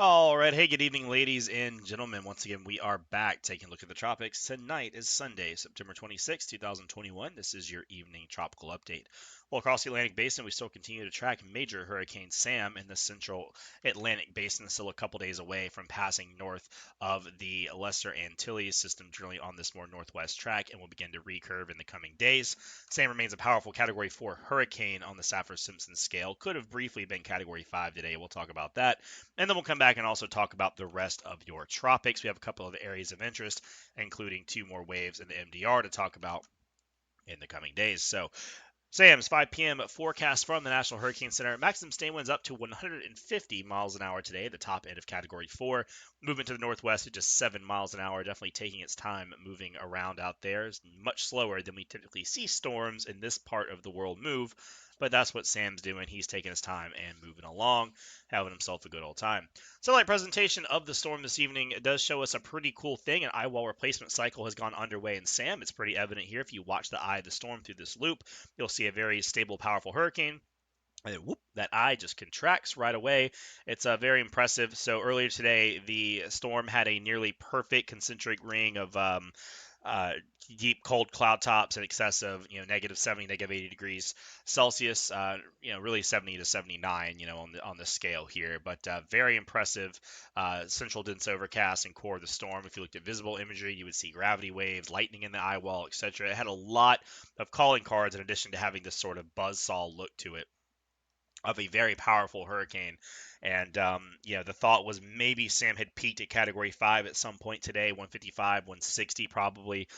All right. Hey, good evening, ladies and gentlemen. Once again, we are back taking a look at the tropics. Tonight is Sunday, September 26, 2021. This is your evening tropical update. Well, across the Atlantic Basin, we still continue to track Major Hurricane Sam in the central Atlantic Basin, still a couple days away from passing north of the Lesser Antilles system, drilling on this more northwest track, and will begin to recurve in the coming days. Sam remains a powerful Category 4 hurricane on the Saffir-Simpson scale. Could have briefly been Category 5 today. We'll talk about that. And then we'll come back and also talk about the rest of your tropics. We have a couple of areas of interest, including two more waves in the MDR to talk about in the coming days. So, Sam's 5 p.m. forecast from the National Hurricane Center. Maximum stay winds up to 150 miles an hour today, the top end of Category 4. Movement to the northwest at just 7 miles an hour, definitely taking its time moving around out there. It's much slower than we typically see storms in this part of the world move, but that's what Sam's doing. He's taking his time and moving along, having himself a good old time. Satellite presentation of the storm this evening does show us a pretty cool thing. An eye wall replacement cycle has gone underway in Sam. It's pretty evident here if you watch the eye of the storm through this loop. You'll see a very stable, powerful hurricane. And then, whoop, that eye just contracts right away. It's very impressive. So earlier today, the storm had a nearly perfect concentric ring of uh, deep cold cloud tops in excess of negative 70, negative 80 degrees Celsius. Really 70 to 79, on the scale here. But very impressive central dense overcast and core of the storm. If you looked at visible imagery, you would see gravity waves, lightning in the eye wall, etc. It had a lot of calling cards in addition to having this sort of buzzsaw look to it of a very powerful hurricane. And the thought was maybe Sam had peaked at Category 5 at some point today, 155, 160 probably.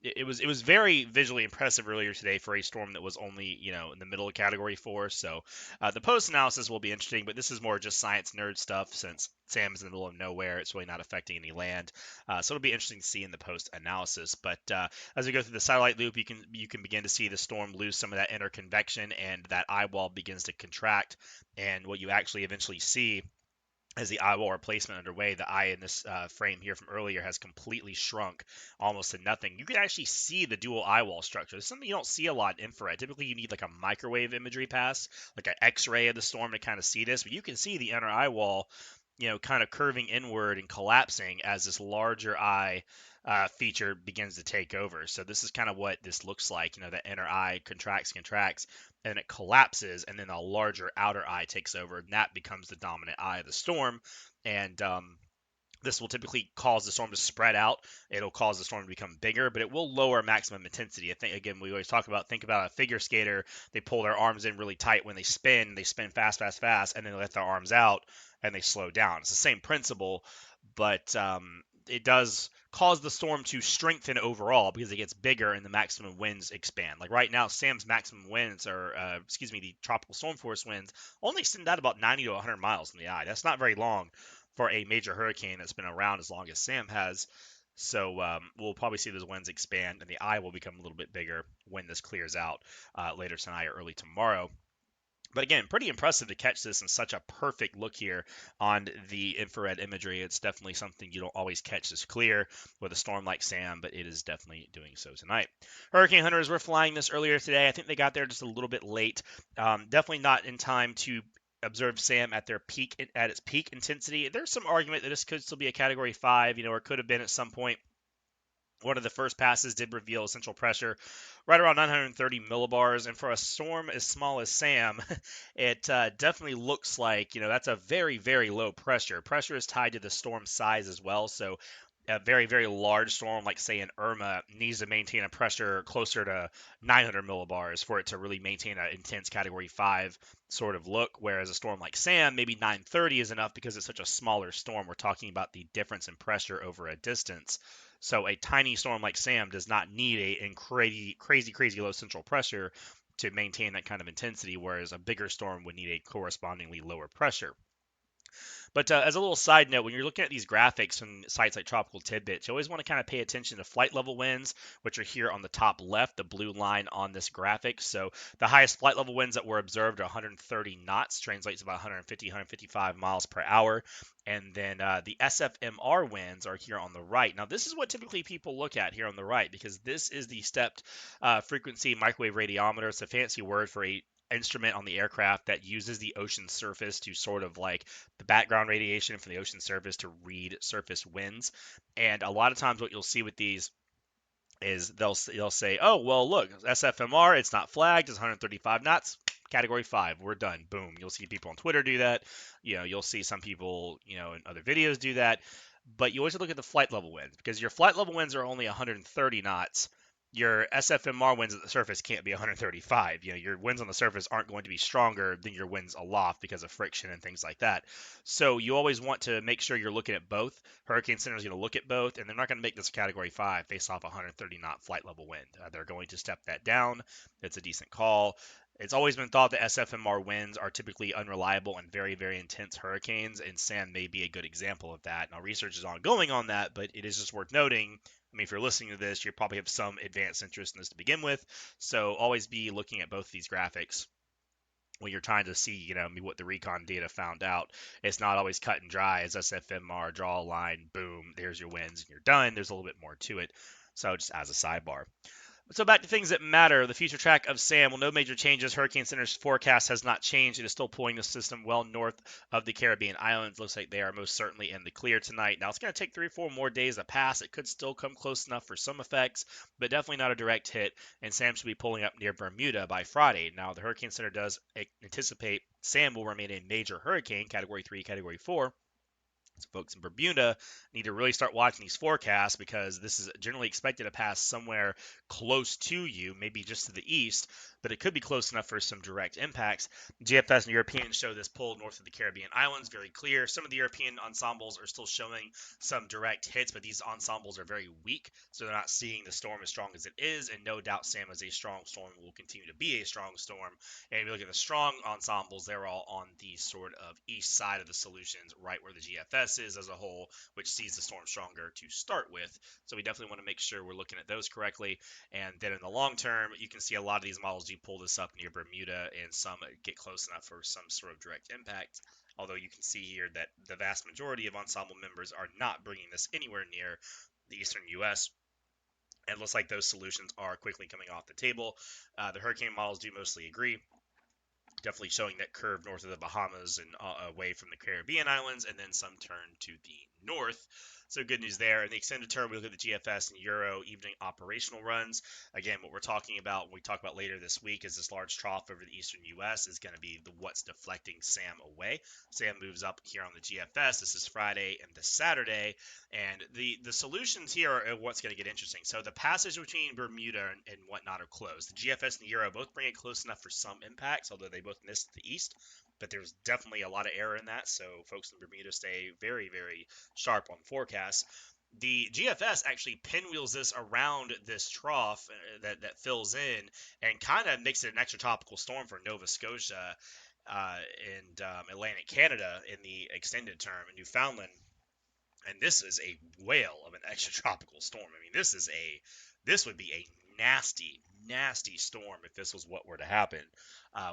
It was very visually impressive earlier today for a storm that was only in the middle of Category 4. So the post analysis will be interesting, but this is more just science nerd stuff since Sam is in the middle of nowhere. It's really not affecting any land, so it'll be interesting to see in the post analysis. But as we go through the satellite loop, you can begin to see the storm lose some of that inner convection, and that eye wall begins to contract. And what you actually eventually see as the eye wall replacement underway, the eye in this frame here from earlier has completely shrunk almost to nothing. You can actually see the dual eye wall structure. It's something you don't see a lot in infrared. Typically, you need like a microwave imagery pass, like an X-ray of the storm to kind of see this. But you can see the inner eye wall, kind of curving inward and collapsing as this larger eye feature begins to take over. So this is kind of what this looks like. The inner eye contracts, and it collapses, and then a larger outer eye takes over, and that becomes the dominant eye of the storm. And this will typically cause the storm to spread out. It'll cause the storm to become bigger, but it will lower maximum intensity. I think, again, we always think about a figure skater. They pull their arms in really tight when they spin. They spin fast, fast, fast, and then they let their arms out and they slow down. It's the same principle, but it does cause the storm to strengthen overall because it gets bigger and the maximum winds expand. Like right now, Sam's maximum winds the tropical storm force winds only extend out about 90 to 100 miles in the eye. That's not very long for a major hurricane that's been around as long as Sam has. So we'll probably see those winds expand, and the eye will become a little bit bigger when this clears out later tonight or early tomorrow. But again, pretty impressive to catch this in such a perfect look here on the infrared imagery. It's definitely something you don't always catch this clear with a storm like Sam, but it is definitely doing so tonight. Hurricane hunters were flying this earlier today. I think they got there just a little bit late. Definitely not in time to observe Sam at its peak intensity. There's some argument that this could still be a Category 5, or could have been at some point. One of the first passes did reveal central pressure right around 930 millibars, and for a storm as small as Sam, it definitely looks like that's a very, very low pressure. Pressure is tied to the storm size as well, so a very, very large storm like say an Irma needs to maintain a pressure closer to 900 millibars for it to really maintain an intense Category 5 sort of look, whereas a storm like Sam, maybe 930 is enough because it's such a smaller storm. We're talking about the difference in pressure over a distance. So a tiny storm like Sam does not need a crazy, crazy, crazy low central pressure to maintain that kind of intensity, whereas a bigger storm would need a correspondingly lower pressure. But as a little side note, when you're looking at these graphics from sites like Tropical Tidbits, you always want to kind of pay attention to flight level winds, which are here on the top left, the blue line on this graphic. So the highest flight level winds that were observed are 130 knots, translates about 150, 155 miles per hour. And then the SFMR winds are here on the right. Now, this is what typically people look at here on the right because this is the stepped frequency microwave radiometer. It's a fancy word for a instrument on the aircraft that uses the ocean surface to sort of like the background radiation from the ocean surface to read surface winds. And a lot of times, what you'll see with these is they'll say, oh well, look, SFMR, it's not flagged, it's 135 knots, category 5, we're done. Boom. You'll see people on Twitter do that. You'll see some people, in other videos do that. But you always look at the flight level winds, because your flight level winds are only 130 knots. Your SFMR winds at the surface can't be 135. Your winds on the surface aren't going to be stronger than your winds aloft because of friction and things like that. So you always want to make sure you're looking at both. Hurricane Center is going to look at both, and they're not going to make this a Category 5 based off 130 knot flight level wind. They're going to step that down. It's a decent call. It's always been thought that SFMR winds are typically unreliable and very, very intense hurricanes, and Sam may be a good example of that. Now, research is ongoing on that, but it is just worth noting. I mean, if you're listening to this, you probably have some advanced interest in this to begin with, so always be looking at both these graphics when you're trying to see, what the recon data found out. It's not always cut and dry as SFMR, draw a line, boom, there's your wins, and you're done. There's a little bit more to it. So just as a sidebar. So back to things that matter. The future track of Sam. Well, no major changes. Hurricane Center's forecast has not changed. It is still pulling the system well north of the Caribbean islands. Looks like they are most certainly in the clear tonight. Now, it's going to take 3 or 4 more days to pass. It could still come close enough for some effects, but definitely not a direct hit. And Sam should be pulling up near Bermuda by Friday. Now, the Hurricane Center does anticipate Sam will remain a major hurricane, Category 3, Category 4. So folks in Bermuda need to really start watching these forecasts, because this is generally expected to pass somewhere close to you, maybe just to the east, but it could be close enough for some direct impacts. GFS and European show this pull north of the Caribbean islands very clear. Some of the European ensembles are still showing some direct hits, but these ensembles are very weak, so they're not seeing the storm as strong as it is, and no doubt Sam is a strong storm and will continue to be a strong storm. And if you look at the strong ensembles, they're all on the sort of east side of the solutions, right where the GFS is as a whole, which sees the storm stronger to start with. So we definitely want to make sure we're looking at those correctly. And then in the long term, you can see a lot of these models do pull this up near Bermuda, and some get close enough for some sort of direct impact. Although you can see here that the vast majority of ensemble members are not bringing this anywhere near the eastern U.S., and it looks like those solutions are quickly coming off the table. The hurricane models do mostly agree, definitely showing that curve north of the Bahamas and away from the Caribbean islands, and then some turn to the north. So good news there. In the extended term, we look at the GFS and Euro evening operational runs. Again, what we're talking about when we talk about later this week is this large trough over the eastern U.S. is going to be what's deflecting Sam away. Sam moves up here on the GFS. This is Friday and this Saturday. And the solutions here are what's going to get interesting. So the passage between Bermuda and whatnot are closed. The GFS and the Euro both bring it close enough for some impacts, although they both miss the east. But there's definitely a lot of error in that, so folks in Bermuda stay very, very sharp on forecasts. The GFS actually pinwheels this around this trough that fills in, and kind of makes it an extratropical storm for Nova Scotia and Atlantic Canada in the extended term. In Newfoundland, and this is a whale of an extratropical storm. I mean, this would be a nasty, nasty storm if this was what were to happen.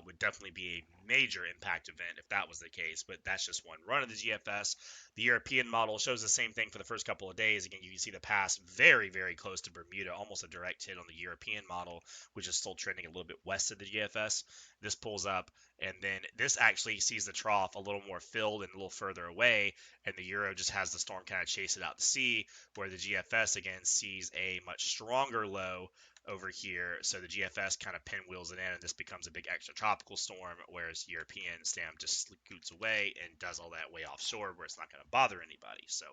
Would definitely be a major impact event if that was the case. But that's just one run of the GFS. The European model shows the same thing for the first couple of days. Again, you can see the pass very, very close to Bermuda, almost a direct hit on the European model, which is still trending a little bit west of the GFS. This pulls up, and then this actually sees the trough a little more filled and a little further away, and the Euro just has the storm kind of chase it out to sea, where the GFS again sees a much stronger low over here. So the GFS kind of pinwheels it in, and this becomes a big extratropical storm, whereas European Sam just scoots away and does all that way offshore where it's not going to bother anybody. So,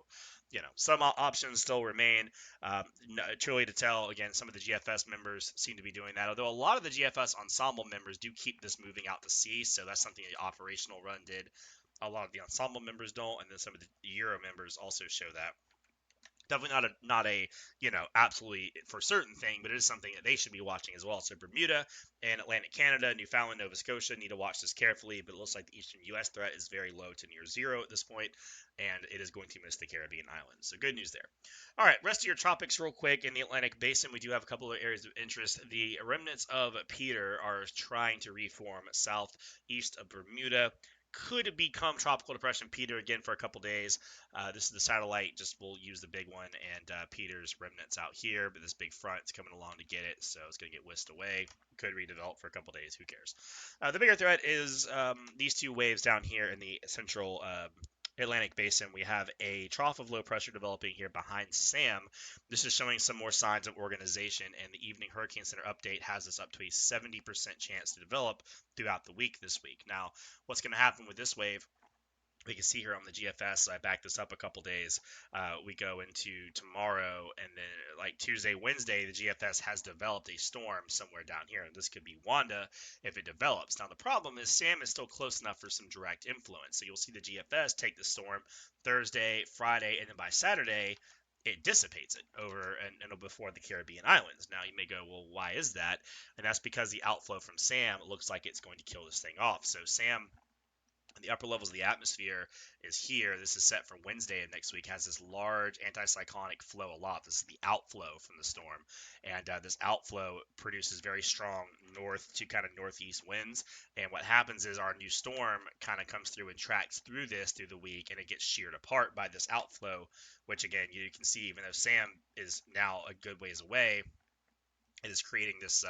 some options still remain. Truly to tell, again, some of the GFS members seem to be doing that, although a lot of the GFS ensemble members do keep this moving out to sea, so that's something the operational run did. A lot of the ensemble members don't, and then some of the Euro members also show that. Definitely not a absolutely for certain thing, but it is something that they should be watching as well. So Bermuda and Atlantic Canada, Newfoundland, Nova Scotia need to watch this carefully, but it looks like the eastern U.S. threat is very low to near zero at this point, and it is going to miss the Caribbean islands. So good news there. All right, rest of your tropics real quick. In the Atlantic Basin, we do have a couple of areas of interest. The remnants of Peter are trying to reform southeast of Bermuda. could become tropical depression Peter again for a couple days. This is the satellite. Just we'll use the big one, and Peter's remnants out here, but this big front's coming along to get it, so it's going to get whisked away. Could redevelop for a couple days. Who cares? The bigger threat is these two waves down here in the central Atlantic basin. We have a trough of low pressure developing here behind Sam. This is showing some more signs of organization, and the evening Hurricane Center update has this up to a 70% chance to develop throughout the week this week. Now, what's going to happen with this wave? We can see here on the GFS, I backed this up a couple days. We go into tomorrow, and then like Tuesday, Wednesday, the GFS has developed a storm somewhere down here. And this could be Wanda if it develops. Now, the problem is Sam is still close enough for some direct influence. So you'll see the GFS take the storm Thursday, Friday, and then by Saturday, it dissipates it over and before the Caribbean islands. Now, you may go, well, why is that? And that's because the outflow from Sam looks like it's going to kill this thing off. So Sam, the upper levels of the atmosphere is here. This is set for Wednesday of next week. Has this large anticyclonic flow aloft. This is the outflow from the storm, and this outflow produces very strong north to kind of northeast winds. And what happens is our new storm kind of comes through and tracks through this through the week, and it gets sheared apart by this outflow. Which again, you can see, even though Sam is now a good ways away, it is creating this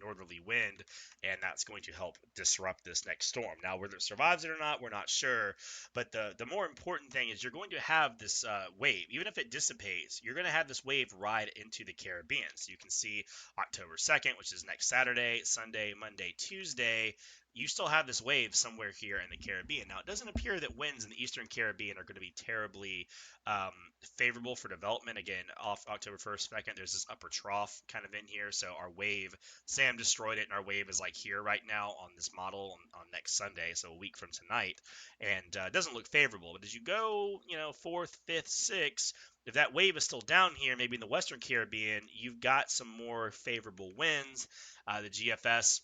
northerly wind, and that's going to help disrupt this next storm. Now, whether it survives it or not, we're not sure. But the more important thing is you're going to have this wave. Even if it dissipates, you're going to have this wave ride into the Caribbean. So you can see October 2nd, which is next Saturday, Sunday, Monday, Tuesday. You still have this wave somewhere here in the Caribbean. Now, it doesn't appear that winds in the Eastern Caribbean are going to be terribly um, favorable for development. Again, off October 1st, 2nd, there's this upper trough kind of in here. So our wave, Sam destroyed it, and our wave is like here right now on this model on next Sunday, so a week from tonight. And it doesn't look favorable. But as you go, 4th, 5th, 6th, if that wave is still down here, maybe in the Western Caribbean, you've got some more favorable winds. The GFS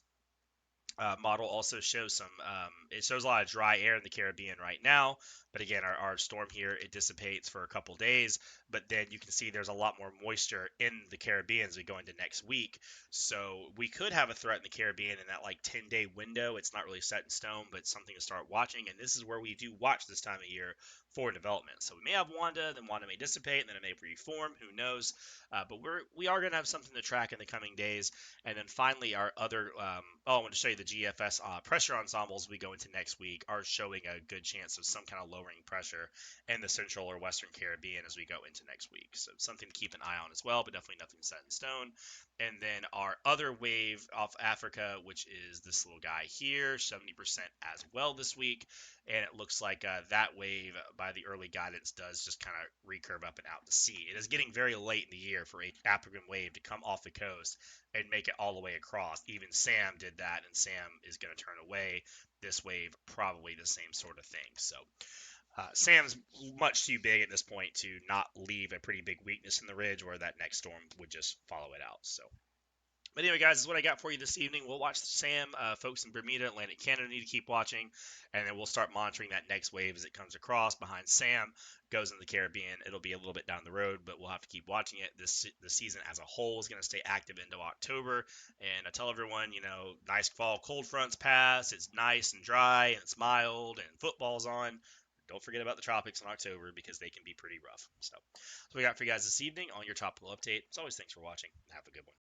model also shows it shows a lot of dry air in the Caribbean right now. But again, our storm here, it dissipates for a couple days. But then you can see there's a lot more moisture in the Caribbean as we go into next week. So we could have a threat in the Caribbean in that like 10-day window. It's not really set in stone, but something to start watching. And this is where we do watch this time of year for development. So we may have Wanda, then Wanda may dissipate, and then it may reform. Who knows? But we are going to have something to track in the coming days. And then finally, our other, I want to show you the GFS pressure ensembles we go into next week are showing a good chance of some kind of lowering pressure in the central or western Caribbean as we go into next week. So something to keep an eye on as well, but definitely nothing set in stone. And then our other wave off Africa, which is this little guy here, 70% as well this week. And it looks like that wave, by the early guidance, does just kind of recurve up and out to sea. It is getting very late in the year for a African wave to come off the coast and make it all the way across. Even Sam did that, and Sam is going to turn away. This wave, probably the same sort of thing. So Sam's much too big at this point to not leave a pretty big weakness in the ridge where that next storm would just follow it out. So, but anyway, guys, this is what I got for you this evening. We'll watch Sam. Folks in Bermuda, Atlantic Canada need to keep watching, and then we'll start monitoring that next wave as it comes across behind Sam, goes in the Caribbean. It'll be a little bit down the road, but we'll have to keep watching it. The season as a whole is going to stay active into October, and I tell everyone, nice fall cold fronts pass. It's nice and dry, and it's mild, and football's on. Don't forget about the tropics in October because they can be pretty rough. So we got for you guys this evening on your tropical update. As always, thanks for watching. Have a good one.